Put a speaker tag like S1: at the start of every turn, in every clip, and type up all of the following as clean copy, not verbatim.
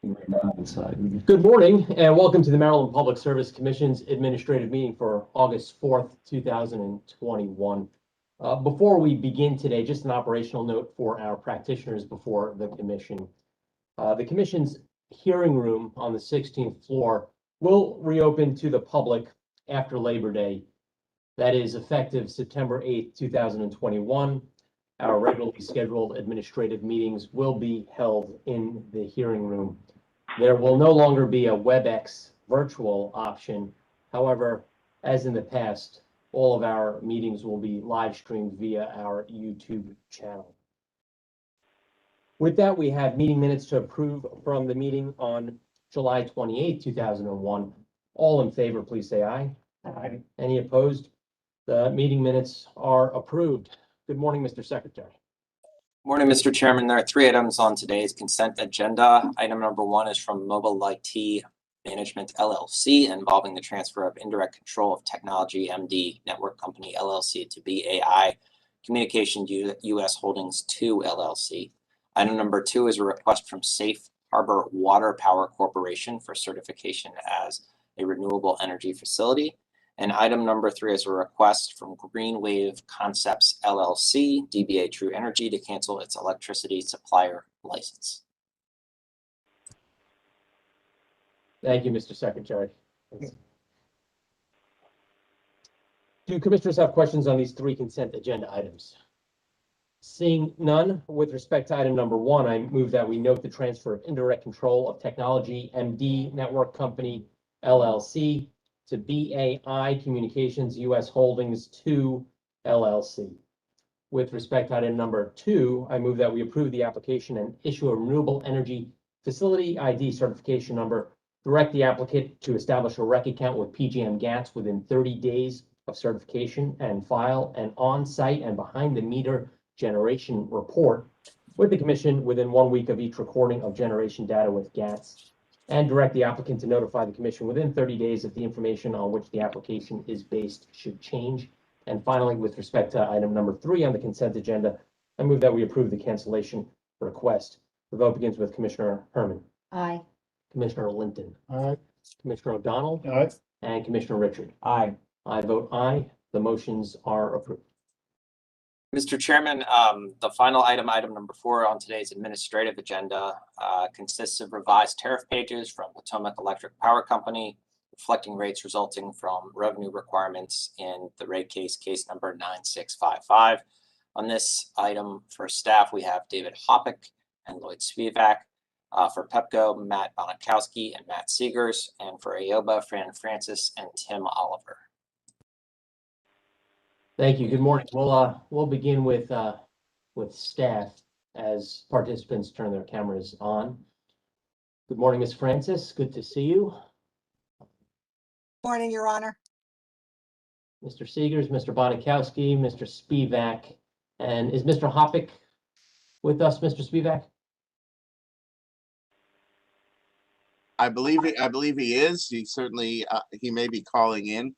S1: Good morning and welcome to the Maryland Public Service Commission's administrative meeting for August 4th, 2021. Before we begin today, just an operational note for our practitioners before the commission. The commission's hearing room on the 16th floor will reopen to the public after Labor Day. That is effective September 8th, 2021. Our regularly scheduled administrative meetings will be held in the hearing room. There will no longer be a WebEx virtual option. However, as in the past, all of our meetings will be live streamed via our YouTube channel. With that, we have meeting minutes to approve from the meeting on July 28, 2001. All in favor, please say aye. Aye. Any opposed? The meeting minutes are approved. Good morning, Mr. Secretary.
S2: Morning, Mr. Chairman. There are three items on today's consent agenda. Item number one is from Mobile IT Management LLC, involving the transfer of indirect control of Technology MD Network Company LLC to BAI Communication US Holdings 2 LLC. Item number two is a request from Safe Harbor Water Power Corporation for certification as a renewable energy facility. And item number three is a request from Green Wave Concepts LLC, DBA True Energy, to cancel its electricity supplier license.
S1: Thank you, Mr. Secretary. Do commissioners have questions on these three consent agenda items? Seeing none, with respect to item number one, I move that we note the transfer of indirect control of Technology MD Network Company LLC to BAI Communications US Holdings 2 LLC. With respect to item number two, I move that we approve the application and issue a renewable energy facility ID certification number, direct the applicant to establish a REC account with PJM GATS within 30 days of certification, and file an on-site and behind-the-meter generation report with the commission within 1 week of each recording of generation data with GATS, and direct the applicant to notify the commission within 30 days if the information on which the application is based should change. And finally, with respect to item number three on the consent agenda, I move that we approve the cancellation request. The vote begins with Commissioner Herman.
S3: Aye.
S1: Commissioner Linton.
S4: Aye.
S1: Commissioner O'Donnell.
S4: Aye.
S1: And Commissioner Richard.
S4: Aye.
S1: I vote aye. The motions are approved.
S2: Mr. Chairman, the final item, item number four on today's administrative agenda, consists of revised tariff pages from Potomac Electric Power Company, reflecting rates resulting from revenue requirements in the rate case, case number 9655. On this item for staff, we have David Hoppick and Lloyd Spivak. For PEPCO, Matt Bonikowski and Matt Seegers, and for AOBA, Fran Francis and Tim Oliver.
S1: Thank you. Good morning. We'll begin with staff as participants turn their cameras on. Good morning, Ms. Francis. Good to see you.
S3: Morning, Your Honor.
S1: Mr. Seegers, Mr. Bonikowski, Mr. Spivak, and is Mr. Hoppick with us, Mr. Spivak?
S4: I believe he is. He certainly he may be calling in.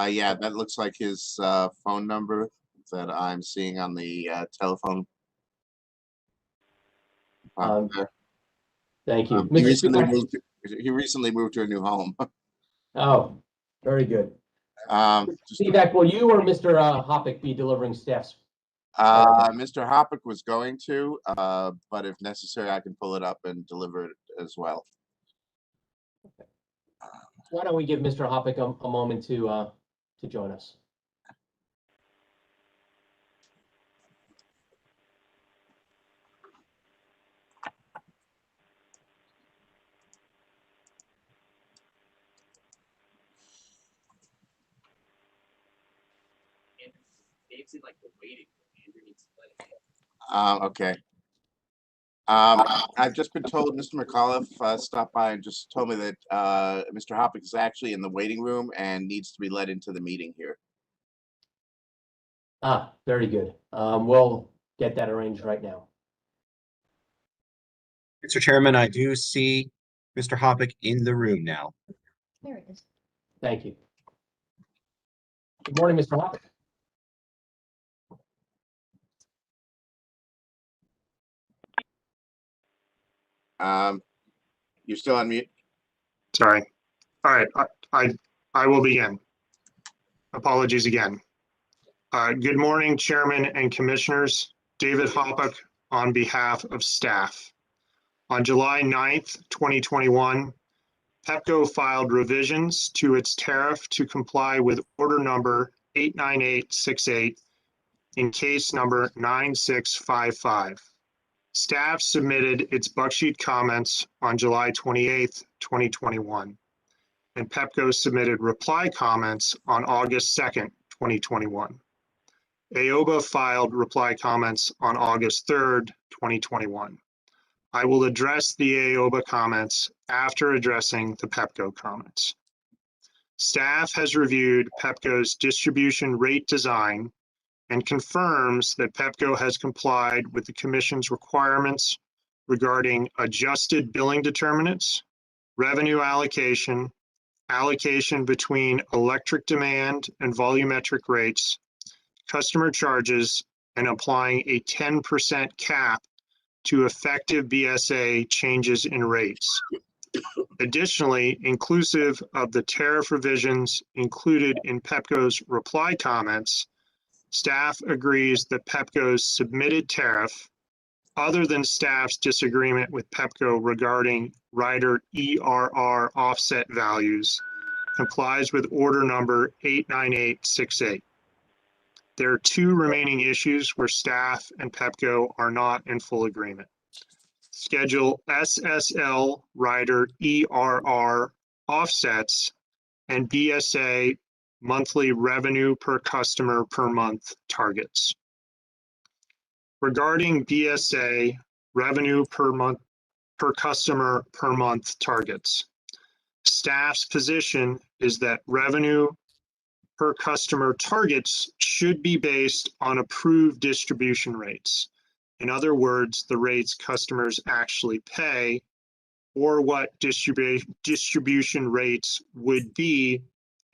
S4: Yeah, that looks like his phone number that I'm seeing on the telephone.
S1: Thank you.
S4: He
S1: Mr.
S4: recently moved to a new home.
S1: Oh, very good.
S4: Just,
S1: Spivak, will you or Mr. Hoppick be delivering staff's?
S4: Mr. Hoppick was going to, but if necessary, I can pull it up and deliver it as well.
S1: Okay. Why don't we give Mr. Hoppick a moment to join us?
S4: Okay. I've just been told Mr. McAuliffe stopped by and just told me that Mr. Hoppick is actually in the waiting room and needs to be led into the meeting here.
S1: Ah, very good. We'll get that arranged right now.
S5: Mr. Chairman, I do see Mr. Hoppick in the room now.
S3: There it is.
S1: Thank you. Good morning, Mr. Hoppick.
S4: You're still on mute?
S3: Sorry. All right, I will begin. Apologies again. Good morning, Chairman and Commissioners. David Hoppock on behalf of staff. On July 9th, 2021, Pepco filed revisions to its tariff to comply with order number 89868 in case number 9655. Staff submitted its bucksheet comments on July 28th, 2021, and Pepco submitted reply comments on August 2nd, 2021. AOBA filed reply comments on August 3rd, 2021. I will address the AOBA comments after addressing the Pepco comments. Staff has reviewed Pepco's distribution rate design and confirms that Pepco has complied with the Commission's requirements regarding adjusted billing determinants, revenue allocation, allocation between electric demand and volumetric rates, customer charges, and applying a 10% cap to effective BSA changes in rates. Additionally, inclusive of the tariff revisions included in Pepco's reply comments, staff agrees that Pepco's submitted tariff, other than staff's disagreement with Pepco regarding rider ERR offset values, complies with order number 89868. There are two remaining issues where staff and Pepco are not in full agreement. Schedule SSL rider ERR offsets and BSA monthly revenue per customer per month targets. Regarding BSA revenue per customer per month targets, staff's position is that revenue per customer targets should be based on approved distribution rates. In other words, the rates customers actually pay, or what distribution rates would be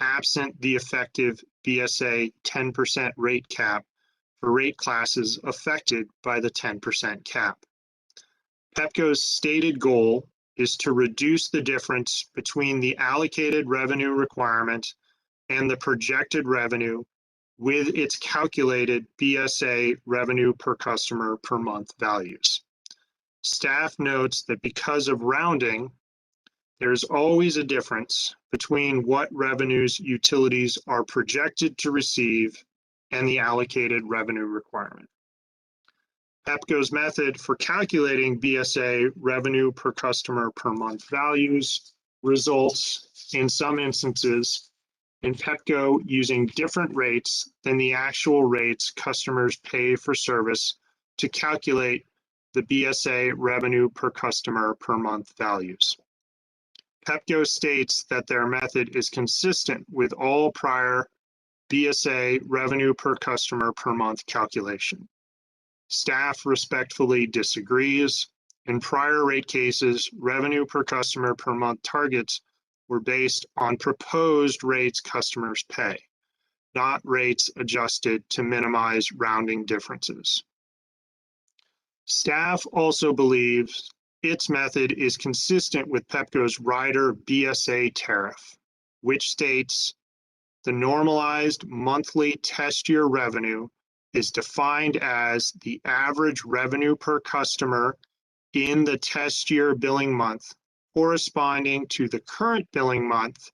S3: absent the effective BSA 10% rate cap for rate classes affected by the 10% cap. Pepco's stated goal is to reduce the difference between the allocated revenue requirement and the projected revenue with its calculated BSA revenue per customer per month values. Staff notes that because of rounding, there's always a difference between what revenues utilities are projected to receive and the allocated revenue requirement. Pepco's method for calculating BSA revenue per customer per month values results, in some instances, in Pepco using different rates than the actual rates customers pay for service to calculate the BSA revenue per customer per month values. Pepco states that their method is consistent with all prior BSA revenue per customer per month calculation. Staff respectfully disagrees. In prior rate cases, revenue per customer per month targets were based on proposed rates customers pay, not rates adjusted to minimize rounding differences. Staff also believes its method is consistent with Pepco's rider BSA tariff, which states the normalized monthly test year revenue is defined as the average revenue per customer in the test year billing month corresponding to the current billing month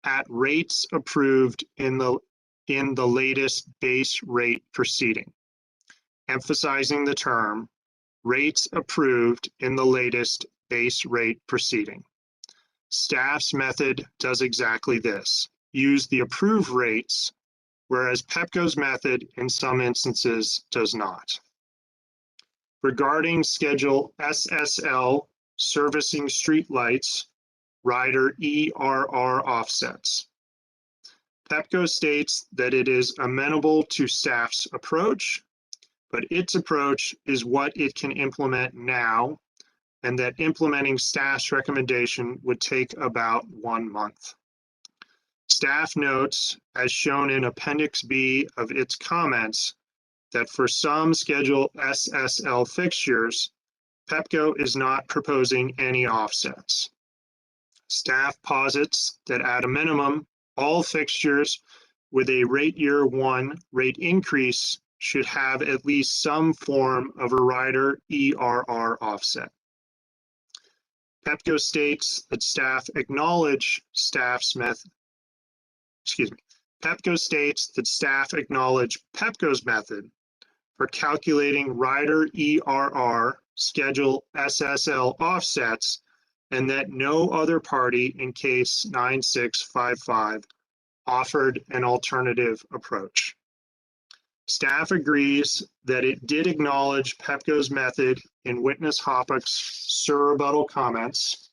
S3: at rates approved in the latest base rate proceeding, emphasizing the term rates approved in the latest base rate proceeding. Staff's method does exactly this, use the approved rates, whereas Pepco's method in some instances does not. Regarding Schedule SSL servicing streetlights, rider ERR offsets. Pepco states that it is amenable to staff's approach, but its approach is what it can implement now, and that implementing staff's recommendation would take about 1 month. Staff notes, as shown in Appendix B of its comments, that for some Schedule SSL fixtures, Pepco is not proposing any offsets. Staff posits that at a minimum, all fixtures with a rate year one rate increase should have at least some form of a rider ERR offset. PEPCO states that staff acknowledge PEPCO states that staff acknowledge PEPCO's method for calculating rider ERR schedule SSL offsets, and that no other party in case 9655 offered an alternative approach. Staff agrees that it did acknowledge PEPCO's method in witness Hoppeck's surrebuttal comments,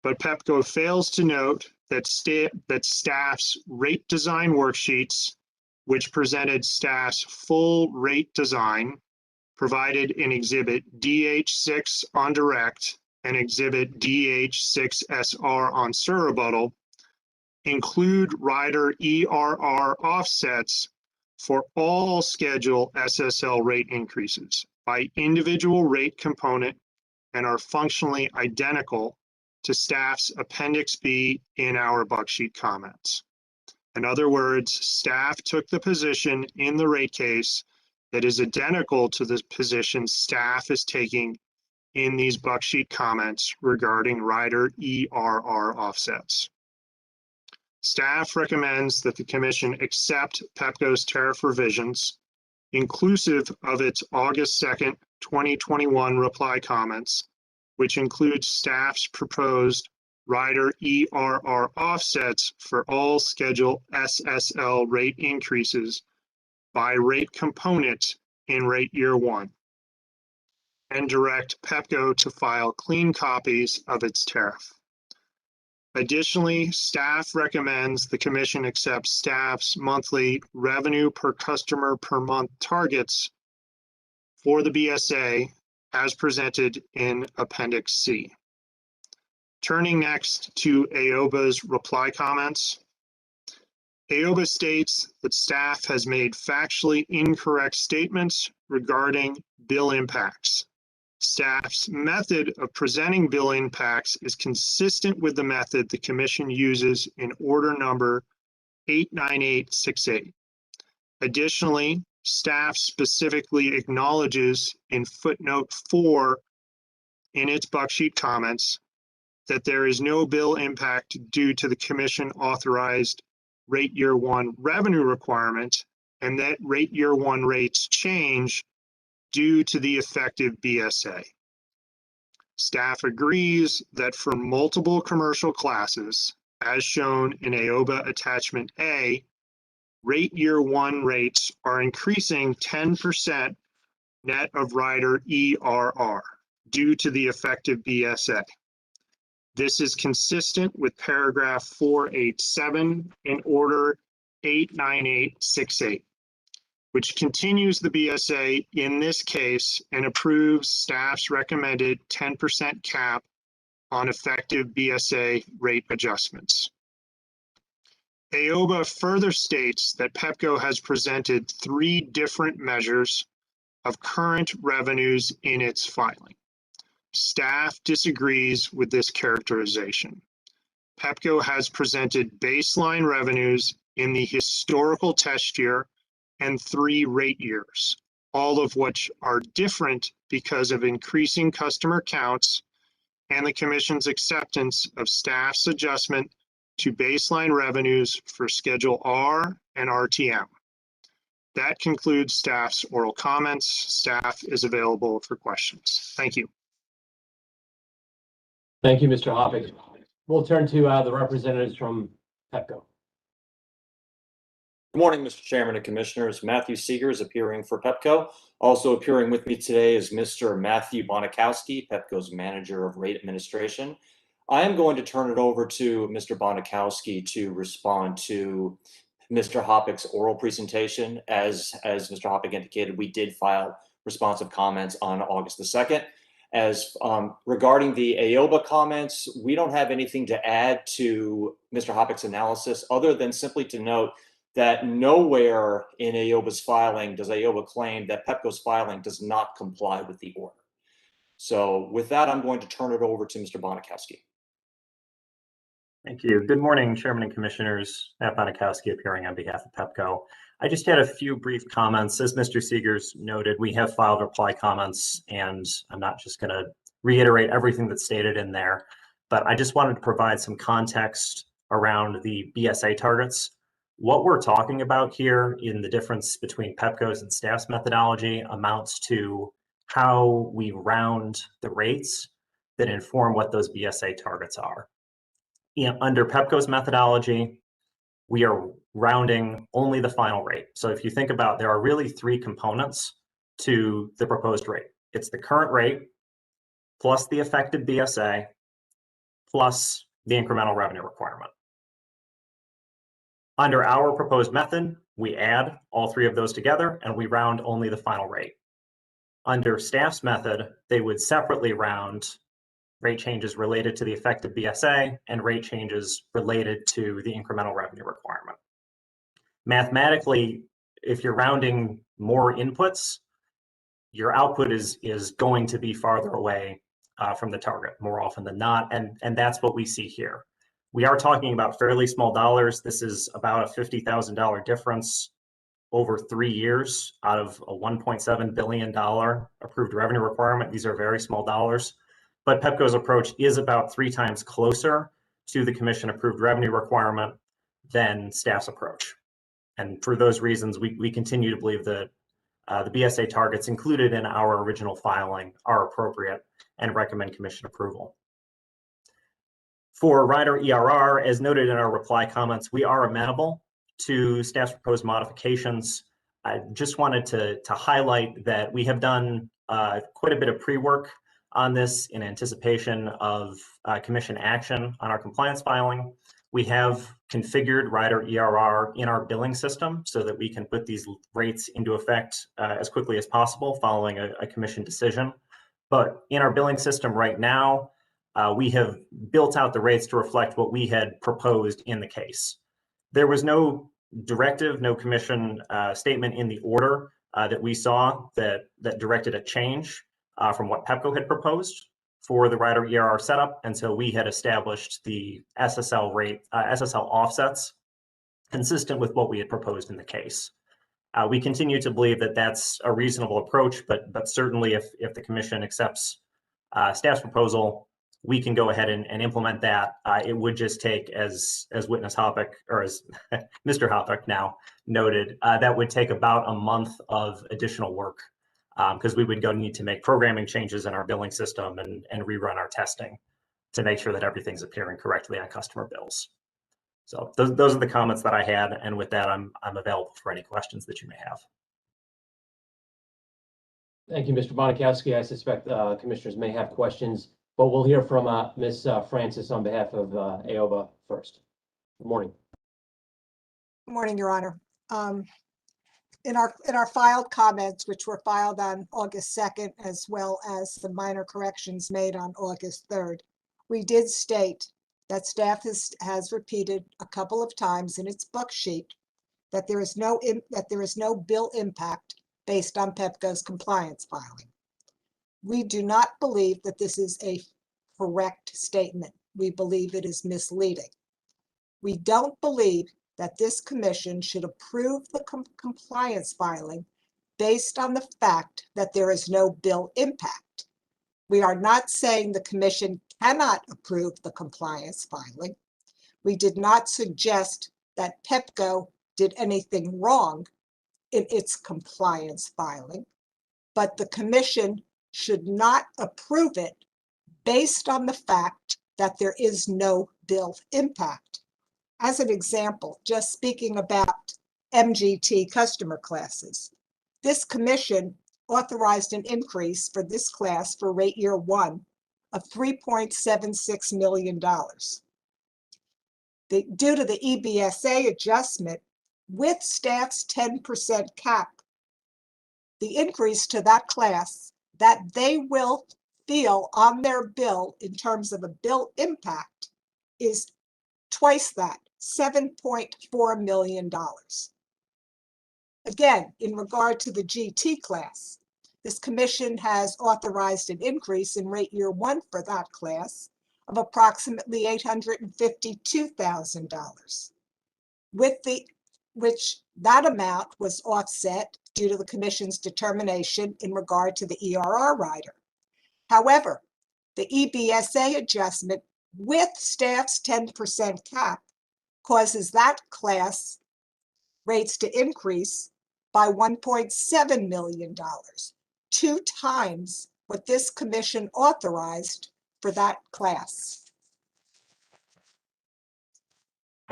S3: but PEPCO fails to note that staff's rate design worksheets, which presented staff's full rate design, provided in Exhibit DH6 on direct and Exhibit DH6SR on surrebuttal, include rider ERR offsets for all schedule SSL rate increases by individual rate component and are functionally identical to staff's Appendix B in our Bucksheet comments. In other words, staff took the position in the rate case that is identical to the position staff is taking in these Bucksheet comments regarding rider ERR offsets. Staff recommends that the Commission accept PEPCO's tariff revisions, inclusive of its August 2nd, 2021 reply comments, which includes staff's proposed rider ERR offsets for all schedule SSL rate increases by rate component in rate year one, and direct PEPCO to file clean copies of its tariff. Additionally, staff recommends the Commission accept staff's monthly revenue per customer per month targets for the BSA as presented in Appendix C. Turning next to AOBA's reply comments. AOBA states that staff has made factually incorrect statements regarding bill impacts. Staff's method of presenting bill impacts is consistent with the method the Commission uses in order number 89868. Additionally, staff specifically acknowledges in footnote 4 in its Bucksheet comments that there is no bill impact due to the Commission authorized rate year one revenue requirement, and that rate year one rates change due to the effective BSA. Staff agrees that for multiple commercial classes, as shown in AOBA Attachment A, rate year one rates are increasing 10% net of rider ERR due to the effective BSA. This is consistent with paragraph 487 in order 89868. Which continues the BSA in this case and approves staff's recommended 10% cap on effective BSA rate adjustments. AOBA further states that PEPCO has presented 3 different measures of current revenues in its filing. Staff disagrees with this characterization. PEPCO has presented baseline revenues in the historical test year and 3 rate years, all of which are different because of increasing customer counts and the Commission's acceptance of staff's adjustment to baseline revenues for Schedule R and RTM. That concludes staff's oral comments. Staff is available for questions. Thank you.
S1: Thank you, Mr. Hoppeck. We'll turn to the representatives from PEPCO.
S6: Good morning, Mr. Chairman and Commissioners. Matthew Seeger is appearing for PEPCO. Also appearing with me today is Mr. Matthew Bonikowski, PEPCO's Manager of Rate Administration. I am going to turn it over to Mr. Bonikowski to respond to Mr. Hoppeck's oral presentation. As Mr. Hoppeck indicated, we did file responsive comments on August the 2nd. As regarding the AOBA comments, we don't have anything to add to Mr. Hoppeck's analysis other than simply to note that nowhere in AOBA's filing does AOBA claim that PEPCO's filing does not comply with the order. So with that, I'm going to turn it over to Mr. Bonikowski.
S7: Thank you. Good morning, Chairman and Commissioners. Matt Bonikowski appearing on behalf of Pepco. I just had a few brief comments. As Mr. Seegers noted, we have filed reply comments, and I'm not just going to reiterate everything that's stated in there, but I just wanted to provide some context around the BSA targets. What we're talking about here in the difference between Pepco's and staff's methodology amounts to how we round the rates that inform what those BSA targets are. Under Pepco's methodology, we are rounding only the final rate. So if you think about, there are really three components to the proposed rate. It's the current rate, plus the effective BSA, plus the incremental revenue requirement. Under our proposed method, we add all three of those together and we round only the final rate. Under staff's method, they would separately round rate changes related to the effective BSA and rate changes related to the incremental revenue requirement. Mathematically, if you're rounding more inputs, your output is going to be farther away from the target more often than not, and that's what we see here. We are talking about fairly small dollars. This is about a $50,000 difference over 3 years out of a $1.7 billion approved revenue requirement. These are very small dollars, but Pepco's approach is about 3 times closer to the commission approved revenue requirement than staff's approach. And for those reasons, we continue to believe that the BSA targets included in our original filing are appropriate and recommend commission approval. For rider ERR, as noted in our reply comments, we are amenable to staff's proposed modifications. I just wanted to highlight that we have done quite a bit of pre-work on this in anticipation of commission action on our compliance filing. We have configured rider ERR in our billing system so that we can put these rates into effect as quickly as possible following a commission decision. But in our billing system right now, we have built out the rates to reflect what we had proposed in the case. There was no directive, no commission statement in the order that we saw that directed a change from what Pepco had proposed for the rider ERR setup, and so we had established the SSL rate, SSL offsets consistent with what we had proposed in the case. We continue to believe that that's a reasonable approach, but certainly if the commission accepts staff's proposal, we can go ahead and implement that. It would just take, as witness Hoppeck, or as Mr. Hoppeck now noted, that would take about a month of additional work because we would need to make programming changes in our billing system and rerun our testing to make sure that everything's appearing correctly on customer bills. So those are the comments that I had, and with that, I'm available for any questions that you may have.
S1: Thank you, Mr. Bonikowski. I suspect commissioners may have questions, but we'll hear from Ms. Francis on behalf of AOBA first. Good morning.
S8: Good morning, Your Honor. In our filed comments, which were filed on August 2nd, as well as the minor corrections made on August 3rd, we did state that staff has repeated a couple of times in its book sheet that there is no bill impact based on Pepco's compliance filing. We do not believe that this is a correct statement. We believe it is misleading. We don't believe that this commission should approve the compliance filing based on the fact that there is no bill impact. We are not saying the commission cannot approve the compliance filing. We did not suggest that Pepco did anything wrong in its compliance filing, but the commission should not approve it based on the fact that there is no bill impact. As an example, just speaking about MGT customer classes, this commission authorized an increase for this class for rate year 1 of $3.76 million. Due to the EBSA adjustment with staff's 10% cap, the increase to that class that they will feel on their bill in terms of a bill impact is twice that, $7.4 million. Again, in regard to the GT class, this commission has authorized an increase in rate year 1 for that class of approximately $852,000. Which that amount was offset due to the Commission's determination in regard to the ERR rider. However, the EBSA adjustment with staff's 10% cap causes that class rates to increase by $1.7 million, 2 times what this commission authorized for that class.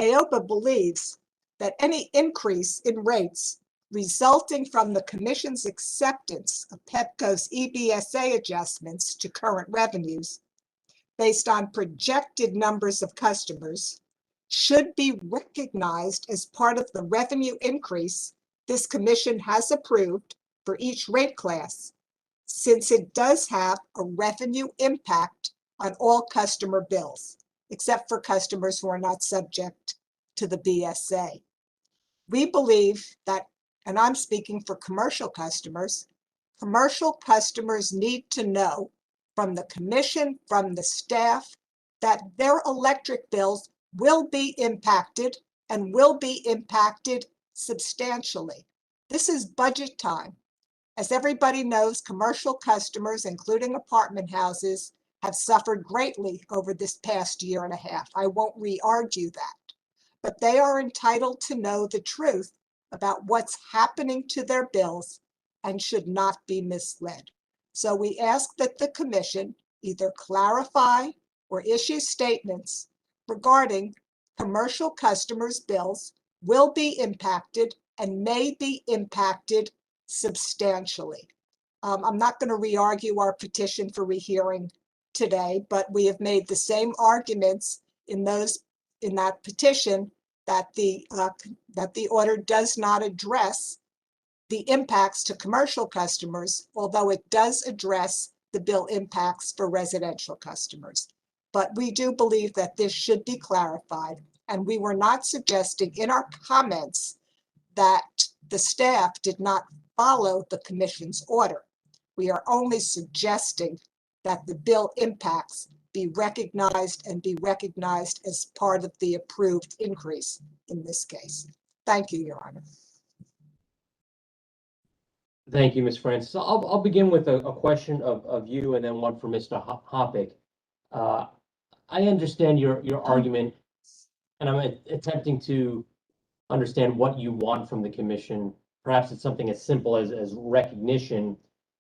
S8: AOPA believes that any increase in rates resulting from the Commission's acceptance of PEPCO's EBSA adjustments to current revenues based on projected numbers of customers should be recognized as part of the revenue increase this Commission has approved for each rate class, since it does have a revenue impact on all customer bills, except for customers who are not subject to the BSA. We believe that, and I'm speaking for commercial customers need to know from the Commission, from the staff, that their electric bills will be impacted and will be impacted substantially. This is budget time. As everybody knows, commercial customers, including apartment houses, have suffered greatly over this past year and a half. I won't re-argue that. But they are entitled to know the truth about what's happening to their bills and should not be misled. So we ask that the Commission either clarify or issue statements regarding commercial customers' bills will be impacted and may be impacted substantially. I'm not going to re-argue our petition for rehearing today, but we have made the same arguments in that petition that the order does not address the impacts to commercial customers, although it does address the bill impacts for residential customers. But we do believe that this should be clarified, and we were not suggesting in our comments that the staff did not follow the Commission's order. We are only suggesting that the bill impacts be recognized and be recognized as part of the approved increase in this case. Thank you, Your Honor.
S1: Thank you, Ms. Francis. I'll begin with a question of you and then one for Mr. Hoppick. I understand your argument, and I'm attempting to understand what you want from the Commission. Perhaps it's something as simple as recognition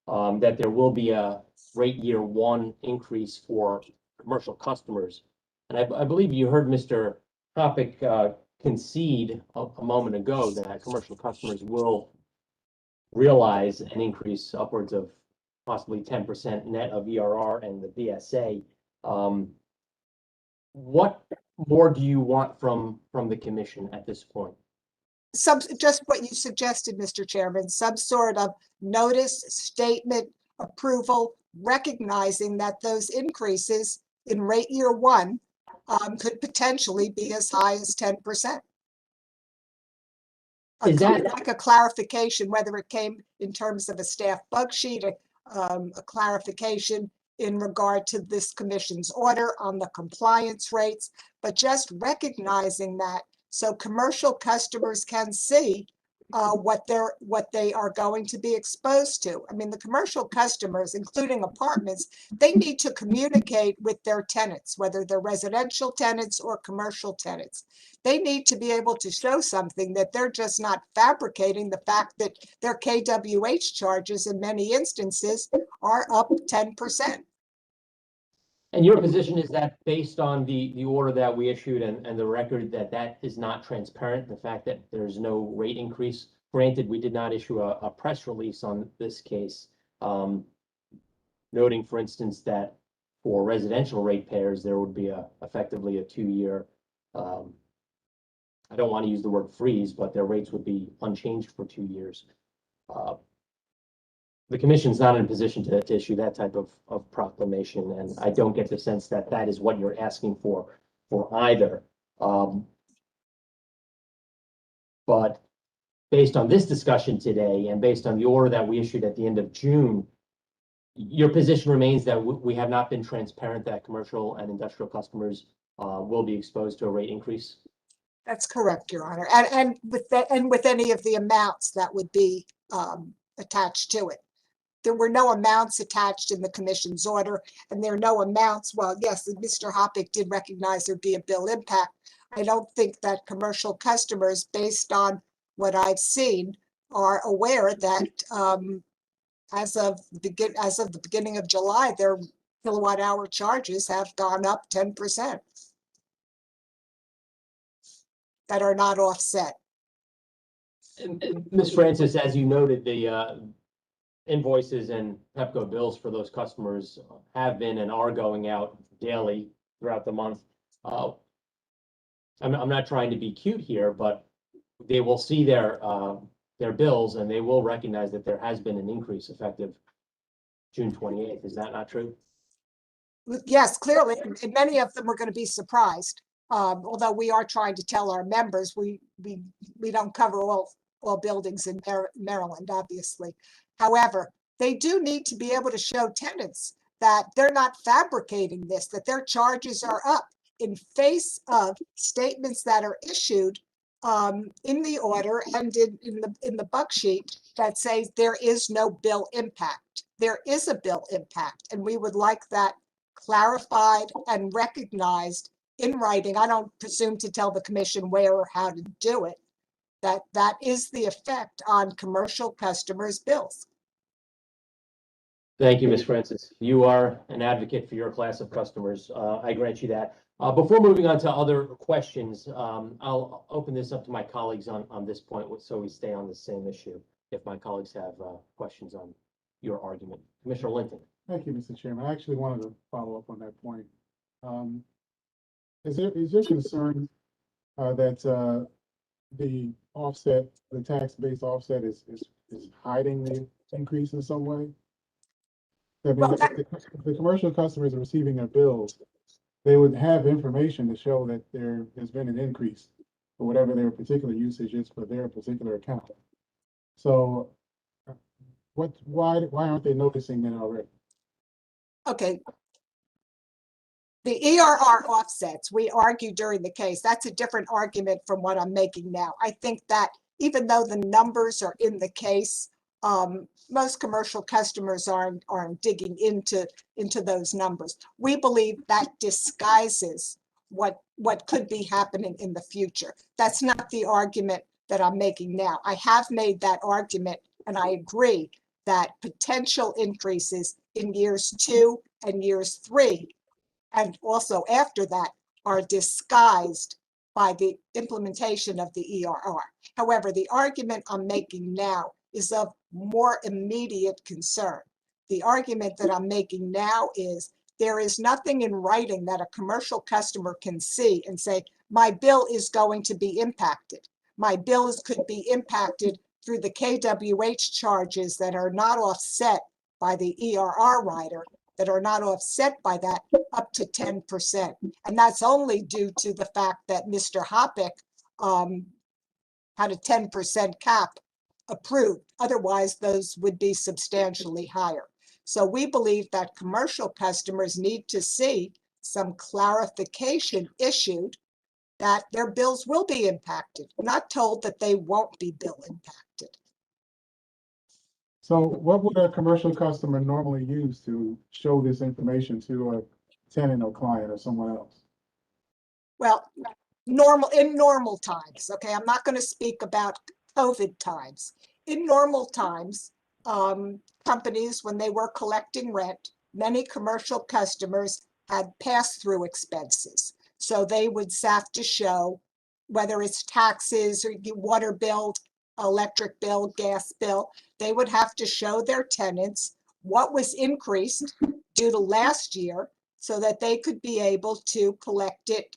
S1: that there will be a rate year one increase for commercial customers. And I believe you heard Mr. Hoppick concede a moment ago that commercial customers will realize an increase upwards of possibly 10% net of ERR and the BSA. What more do you want from the Commission at this point?
S8: Just what you suggested, Mr. Chairman, some sort of notice, statement, approval, recognizing that those increases in rate year one could potentially be as high as 10%.
S1: Is that
S8: like a clarification, whether it came in terms of a staff bug sheet, a clarification in regard to this Commission's order on the compliance rates, but just recognizing that so commercial customers can see what they are going to be exposed to. I mean, the commercial customers, including apartments, they need to communicate with their tenants, whether they're residential tenants or commercial tenants. They need to be able to show something that they're just not fabricating the fact that their KWH charges in many instances are up 10%.
S1: And your position is that based on the order that we issued and the record that is not transparent, the fact that there's no rate increase. Granted, we did not issue a press release on this case, noting, for instance, that for residential ratepayers, there would be effectively a 2-year, I don't want to use the word freeze, but their rates would be unchanged for 2 years. The Commission's not in a position to issue that type of proclamation, and I don't get the sense that that is what you're asking for either. But based on this discussion today and based on the order that we issued at the end of June, Your position remains that we have not been transparent that commercial and industrial customers will be exposed to a rate increase?
S8: That's correct, Your Honor. And with that, and with any of the amounts that would be attached to it. There were no amounts attached in the commission's order, and there are no amounts. Well, yes, Mr. Hoppick did recognize there'd be a bill impact. I don't think that commercial customers, based on what I've seen, are aware that as of the beginning of July, their kilowatt hour charges have gone up 10% that are not offset.
S1: Ms. Francis, as you noted, the invoices and Pepco bills for those customers have been and are going out daily throughout the month. I'm not trying to be cute here, but they will see their bills and they will recognize that there has been an increase effective June 28th. Is that not true?
S8: Yes, clearly, and many of them are going to be surprised. Although we are trying to tell our members, we don't cover all buildings in Maryland, obviously. However, they do need to be able to show tenants that they're not fabricating this, that their charges are up in face of statements that are issued in the order and in the buck sheet that says there is no bill impact. There is a bill impact, and we would like that clarified and recognized in writing. I don't presume to tell the commission where or how to do it. That is the effect on commercial customers' bills.
S1: Thank you, Ms. Francis. You are an advocate for your class of customers. I grant you that. Before moving on to other questions, I'll open this up to my colleagues on this point so we stay on the same issue if my colleagues have questions on your argument. Commissioner Linton.
S9: Thank you, Mr. Chairman. I actually wanted to follow up on that point. Is there concern that the offset, the tax-based offset is hiding the increase in some way? I mean,
S8: Well,
S9: if the commercial customers are receiving their bills, they would have information to show that there has been an increase for whatever their particular usage is for their particular account. So why aren't they noticing that already?
S8: Okay. The ERR offsets, we argued during the case, that's a different argument from what I'm making now. I think that even though the numbers are in the case, most commercial customers aren't digging into those numbers. We believe that disguises what could be happening in the future. That's not the argument that I'm making now. I have made that argument, and I agree that potential increases in years 2 and years 3, and also after that, are disguised by the implementation of the ERR. However, the argument I'm making now is of more immediate concern. The argument that I'm making now is there is nothing in writing that a commercial customer can see and say, my bill is going to be impacted. My bills could be impacted through the KWH charges that are not offset by the ERR rider, that are not offset by that up to 10%. And that's only due to the fact that Mr. Hoppick had a 10% cap approved. Otherwise, those would be substantially higher. So we believe that commercial customers need to see some clarification issued that their bills will be impacted, not told that they won't be bill impacted.
S9: So what would a commercial customer normally use to show this information to a tenant or client or someone else?
S8: Well, in normal times, okay, I'm not going to speak about COVID times. In normal times, companies, when they were collecting rent, many commercial customers had pass-through expenses. So they would have to show whether it's taxes or water bill, electric bill, gas bill, they would have to show their tenants what was increased due to last year so that they could be able to collect it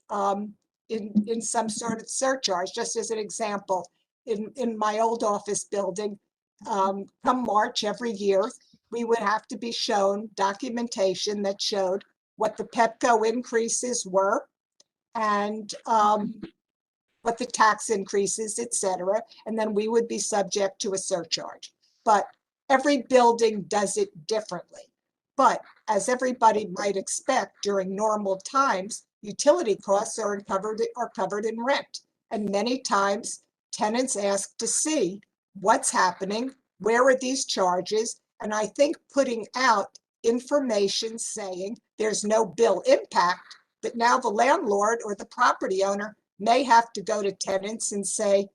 S8: in some sort of surcharge. Just as an example, in my old office building, come March every year, we would have to be shown documentation that showed what the Pepco increases were and what the tax increases, et cetera, and then we would be subject to a surcharge. But every building does it differently. But as everybody might expect, during normal times, utility costs are covered in rent. And many times tenants ask to see what's happening, where are these charges? And I think putting out information saying there's no bill impact, but now the landlord or the property owner may have to go to tenants and say,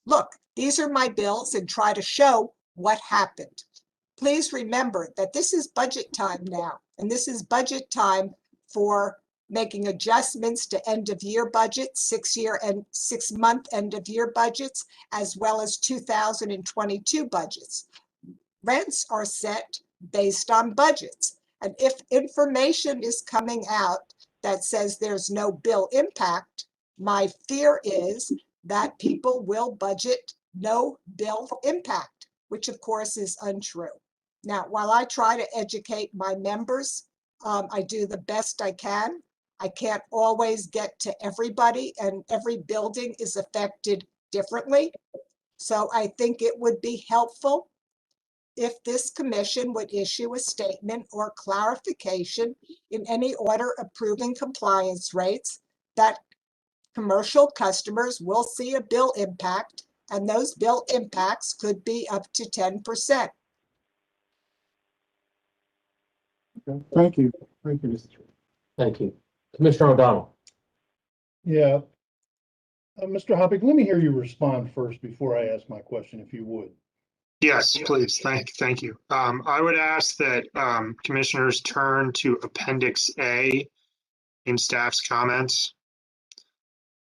S8: look, these are my bills, and try to show what happened. Please remember that this is budget time now, and this is budget time for making adjustments to end of year budgets, 6-month end of year budgets, as well as 2022 budgets. Rents are set based on budgets. And if information is coming out that says there's no bill impact, my fear is that people will budget no bill impact, which of course is untrue. Now, while I try to educate my members, I do the best I can. I can't always get to everybody, and every building is affected differently. So I think it would be helpful if this commission would issue a statement or clarification in any order approving compliance rates that commercial customers will see a bill impact, and those bill impacts could be up to 10%.
S9: Okay, thank you. Thank you, Mr. Chair.
S1: Thank you. Commissioner O'Donnell.
S10: Yeah. Mr. Hoppig, let me hear you respond first before I ask my question, if you would.
S3: Yes, please. Thank you. I would ask that commissioners turn to Appendix A in staff's comments.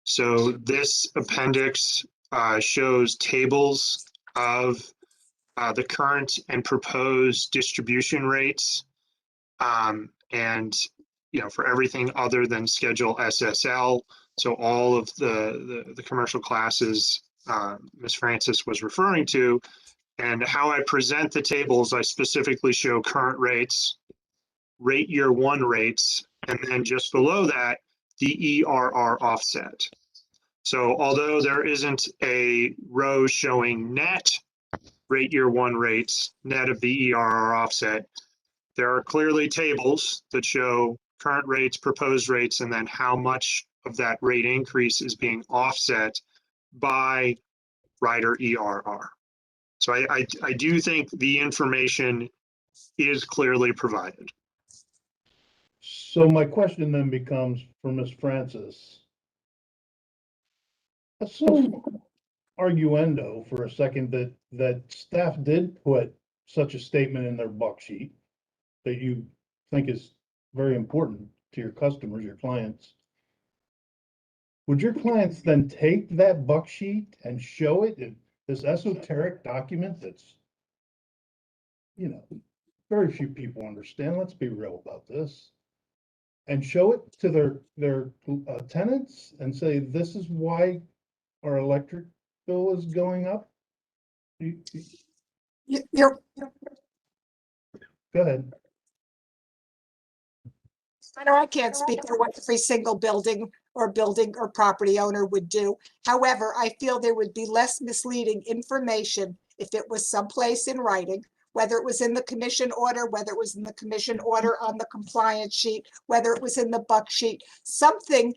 S3: So this appendix shows tables of the current and proposed distribution rates, and for everything other than Schedule SSL. So all of the commercial classes Ms. Francis was referring to. And how I present the tables, I specifically show current rates, rate year one rates, and then just below that, the ERR offset. So although there isn't a row showing net rate year one rates, net of the ERR offset, there are clearly tables that show current rates, proposed rates, and then how much of that rate increase is being offset by rider ERR. So I do think the information is clearly provided.
S10: So my question then becomes for Ms. Francis. Assume arguendo for a second that staff did put such a statement in their buck sheet that you think is very important to your customers, your clients. Would your clients then take that buck sheet and show it in this esoteric document that's, very few people understand, let's be real about this, and show it to their tenants and say, this is why our electric bill is going up?
S8: You're
S10: Go ahead.
S8: I can't speak for what every single building or property owner would do. However, I feel there would be less misleading information if it was someplace in writing, whether it was in the commission order, whether it was in the commission order on the compliance sheet, whether it was in the buck sheet, something.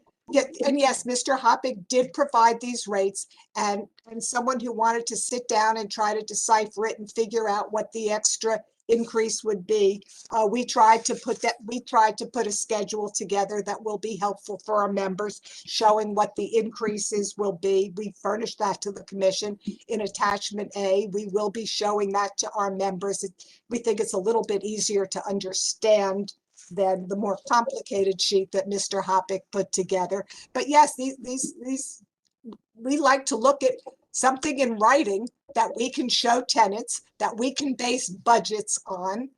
S8: And yes, Mr. Hoppig did provide these rates, and someone who wanted to sit down and try to decipher it and figure out what the extra increase would be. We tried to put a schedule together that will be helpful for our members, showing what the increases will be. We furnished that to the commission in attachment A. We will be showing that to our members. We think it's a little bit easier to understand than the more complicated sheet that Mr. Hoppig put together. But yes, we like to look at something in writing that we can show tenants, that we can base budgets on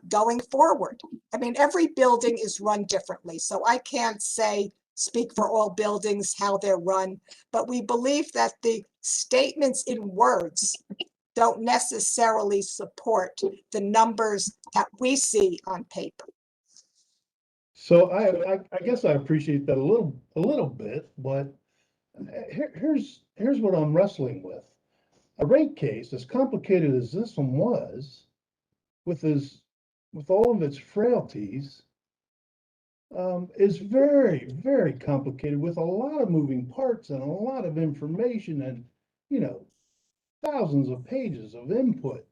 S8: going forward. I mean, every building is run differently, so I can't speak for all buildings how they're run, but we believe that the statements in words don't necessarily support the numbers that we see on paper.
S10: So I guess I appreciate that a little bit, but here's what I'm wrestling with. A rate case, as complicated as this one was, with as with all of its frailties, is very, very complicated with a lot of moving parts and a lot of information and, you know, thousands of pages of input.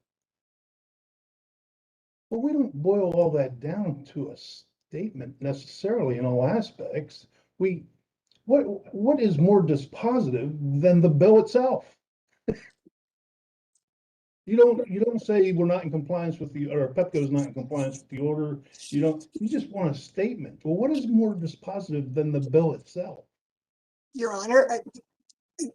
S10: But we don't boil all that down to a statement necessarily in all aspects. What is more dispositive than the bill itself? You don't say we're not in compliance with or Pepco's not in compliance with the order. You just want a statement. Well, what is more dispositive than the bill itself?
S8: Your Honor,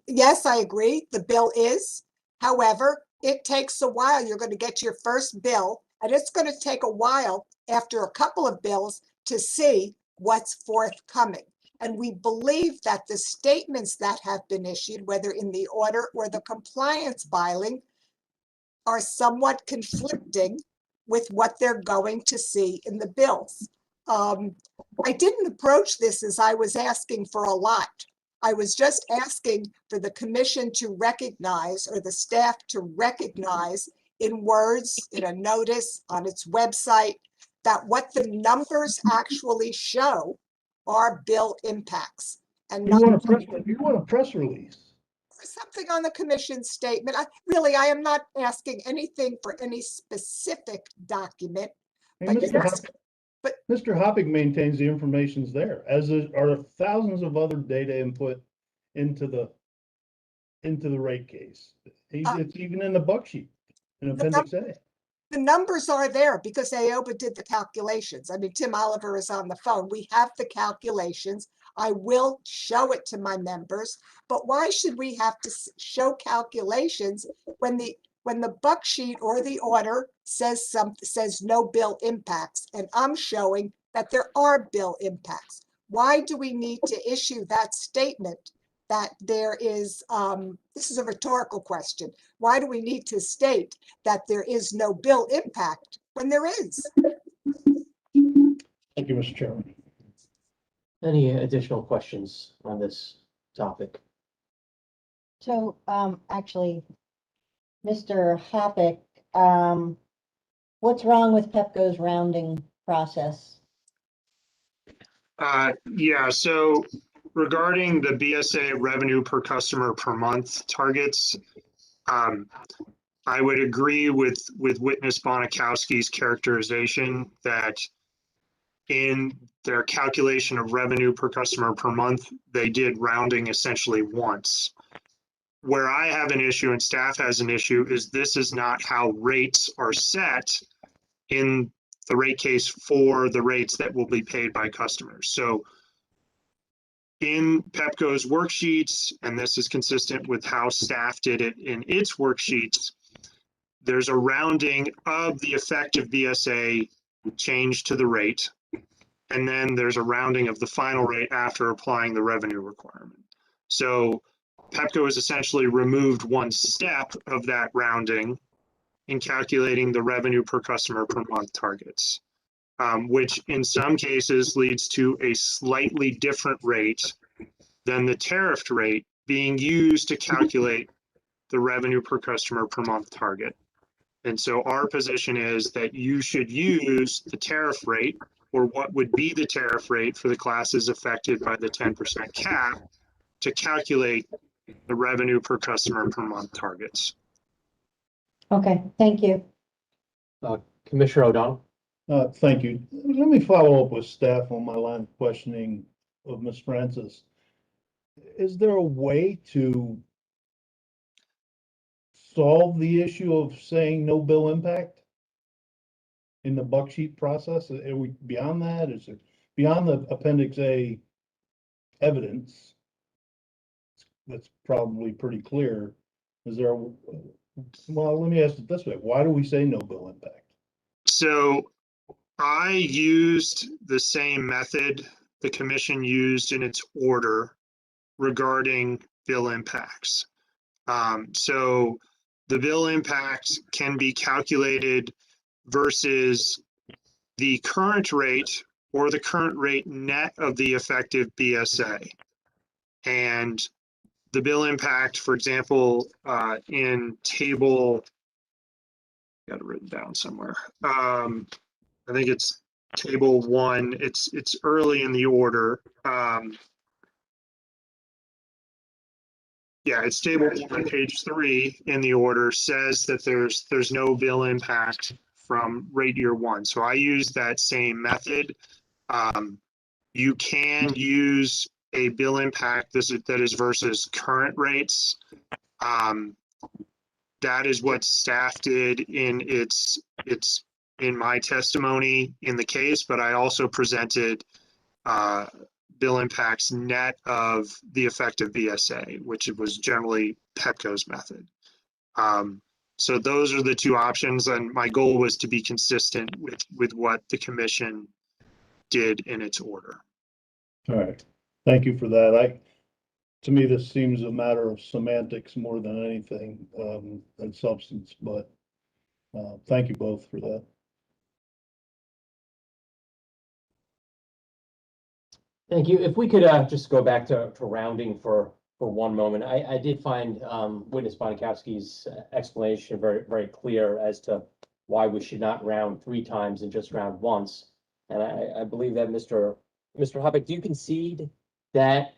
S8: yes, I agree, the bill is. However, it takes a while. You're going to get your first bill, and it's going to take a while after a couple of bills to see what's forthcoming. And we believe that the statements that have been issued, whether in the order or the compliance filing, are somewhat conflicting with what they're going to see in the bills. I didn't approach this as I was asking for a lot. I was just asking for the commission to recognize, or the staff to recognize in words, in a notice, on its website, that what the numbers actually show are bill impacts. And
S10: You
S8: not
S10: want a press release.
S8: something on the commission statement. I am not asking anything for any specific document.
S10: And
S8: But yes,
S10: Mr. Hoppig maintains the information's there, as are thousands of other data input into the rate case. It's even in the buck sheet in Appendix A.
S8: the numbers are there because AOBA did the calculations. I mean, Tim Oliver is on the phone. We have the calculations. I will show it to my members, but why should we have to show calculations when the buck sheet or the order says no bill impacts, and I'm showing that there are bill impacts? Why do we need to issue that statement that there is, this is a rhetorical question. Why do we need to state that there is no bill impact when there is?
S10: Thank you, Mr. Chairman.
S1: Any additional questions on this topic?
S11: So, actually, Mr. Hoppig, what's wrong with Pepco's rounding process?
S3: Yeah, so regarding the BSA revenue per customer per month targets, I would agree with witness Bonikowski's characterization that in their calculation of revenue per customer per month, they did rounding essentially once. Where I have an issue and staff has an issue is this is not how rates are set in the rate case for the rates that will be paid by customers. So in Pepco's worksheets, and this is consistent with how staff did it in its worksheets, there's a rounding of the effective BSA change to the rate. And then there's a rounding of the final rate after applying the revenue requirement. So Pepco has essentially removed one step of that rounding in calculating the revenue per customer per month targets, which in some cases leads to a slightly different rate than the tariffed rate being used to calculate the revenue per customer per month target. And so our position is that you should use the tariff rate, or what would be the tariff rate for the classes affected by the 10% cap, to calculate the revenue per customer per month targets.
S11: Okay, thank you.
S1: Commissioner O'Donnell?
S10: Thank you. Let me follow up with staff on my line of questioning of Ms. Francis. Is there a way to solve the issue of saying no bill impact in the buck sheet process? Are we beyond that? Is it beyond the Appendix A evidence? That's probably pretty clear. Is there, well, let me ask it this way. Why do we say no bill impact?
S3: So I used the same method the commission used in its order regarding bill impacts. So the bill impact can be calculated versus the current rate or the current rate net of the effective BSA. And the bill impact, for example, in table, got it written down somewhere. I think it's table 1. It's early in the order. Yeah, it's table 1, page 3 in the order, says that there's no bill impact from rate year 1. So I use that same method. You can use a bill impact that is versus current rates. That is what staff did in in my testimony in the case, but I also presented bill impacts net of the effective BSA, which was generally Pepco's method. So those are the two options, and my goal was to be consistent with what the commission did in its order.
S10: All right, thank you for that. To me, this seems a matter of semantics more than anything, than substance, but thank you both for that.
S1: Thank you. If we could just go back to rounding for one moment. I did find witness Bonikowski's explanation very, very clear as to why we should not round 3 times and just round once. And I believe that Mr. Hoppeck, do you concede that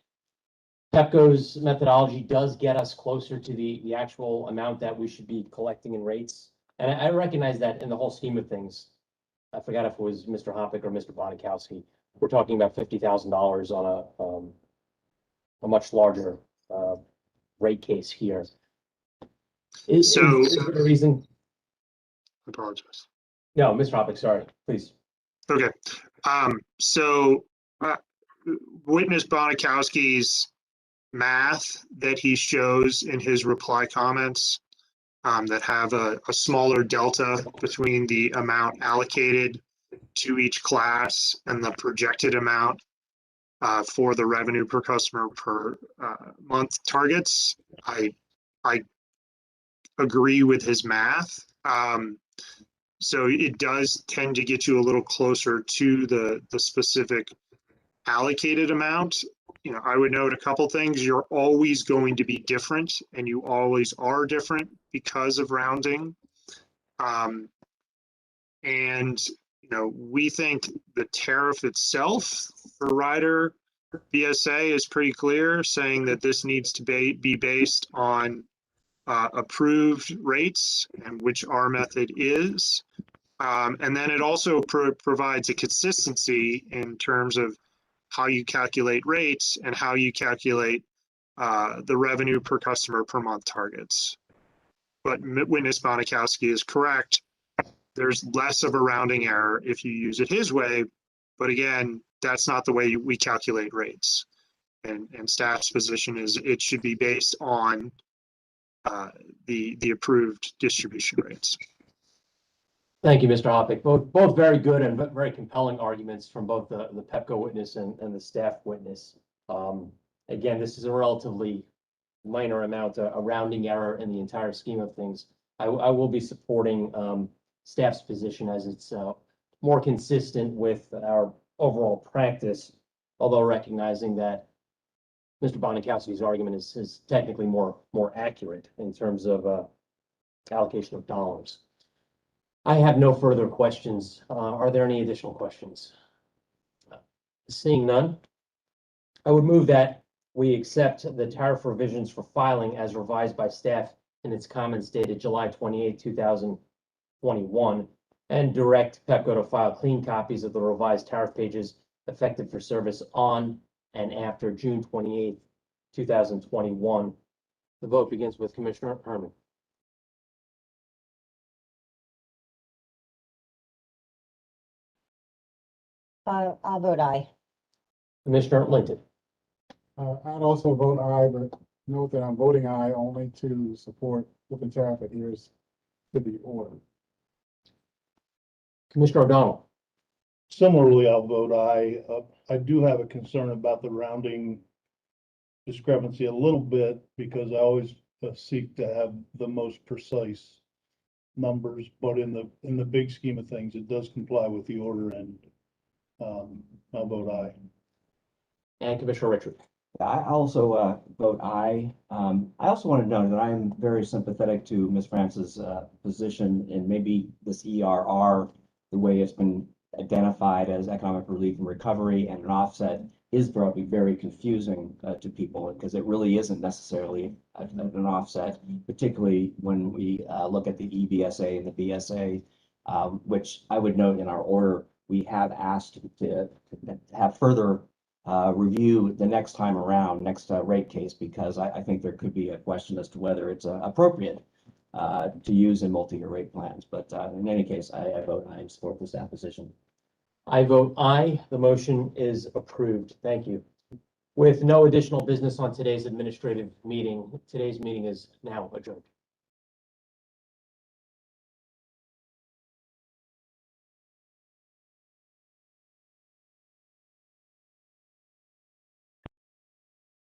S1: Pepco's methodology does get us closer to the actual amount that we should be collecting in rates? And I recognize that in the whole scheme of things, I forgot if it was Mr. Hoppeck or Mr. Bonikowski, we're talking about $50,000 on a much larger rate case here. Is there a reason?
S3: I apologize.
S1: No, Mr. Hoppeck, sorry, please.
S3: Okay. So witness Bonikowski's math that he shows in his reply comments that have a smaller delta between the amount allocated to each class and the projected amount for the revenue per customer per month targets. I agree with his math. So it does tend to get you a little closer to the specific allocated amount. You know, I would note a couple things. You're always going to be different, and you always are different because of rounding. And you know, we think the tariff itself for rider BSA is pretty clear, saying that this needs to be based on approved rates, and which our method is. And then it also provides a consistency in terms of how you calculate rates and how you calculate the revenue per customer per month targets. But witness Bonikowski is correct. There's less of a rounding error if you use it his way. But again, that's not the way we calculate rates. And staff's position is it should be based on the approved distribution rates.
S1: Thank you, Mr. Hoppeck. Both very good and very compelling arguments from both the Pepco witness and the staff witness. Again, this is a relatively minor amount, a rounding error in the entire scheme of things. I will be supporting staff's position as it's more consistent with our overall practice, although recognizing that Mr. Bonikowski's argument is technically more accurate in terms of allocation of dollars. I have no further questions. Are there any additional questions? Seeing none, I would move that we accept the tariff revisions for filing as revised by staff in its comments dated July 28, 2021, and direct Pepco to file clean copies of the revised tariff pages effective for service on and after June 28, 2021. The vote begins with Commissioner Herman.
S11: I'll vote aye.
S1: Commissioner Linton.
S9: I'd also vote aye, but note that I'm voting aye only to support what the tariff adheres to the order.
S1: Commissioner O'Donnell.
S10: Similarly, I'll vote aye. I do have a concern about the rounding discrepancy a little bit because I always seek to have the most precise numbers, but in the big scheme of things, it does comply with the order, and I'll vote aye.
S1: And Commissioner Richard.
S12: I also vote aye. I also want to note that I am very sympathetic to Ms. France's position, and maybe this ERR, the way it's been identified as economic relief and recovery and an offset is probably very confusing to people because it really isn't necessarily an offset, particularly when we look at the EBSA and the BSA, which I would note in our order, we have asked to have further review the next time around, next rate case, because I think there could be a question as to whether it's appropriate to use in multi-year rate plans. But in any case, I vote aye and support the staff position.
S1: I vote aye. The motion is approved. Thank you. With no additional business on today's administrative meeting, today's meeting is now adjourned.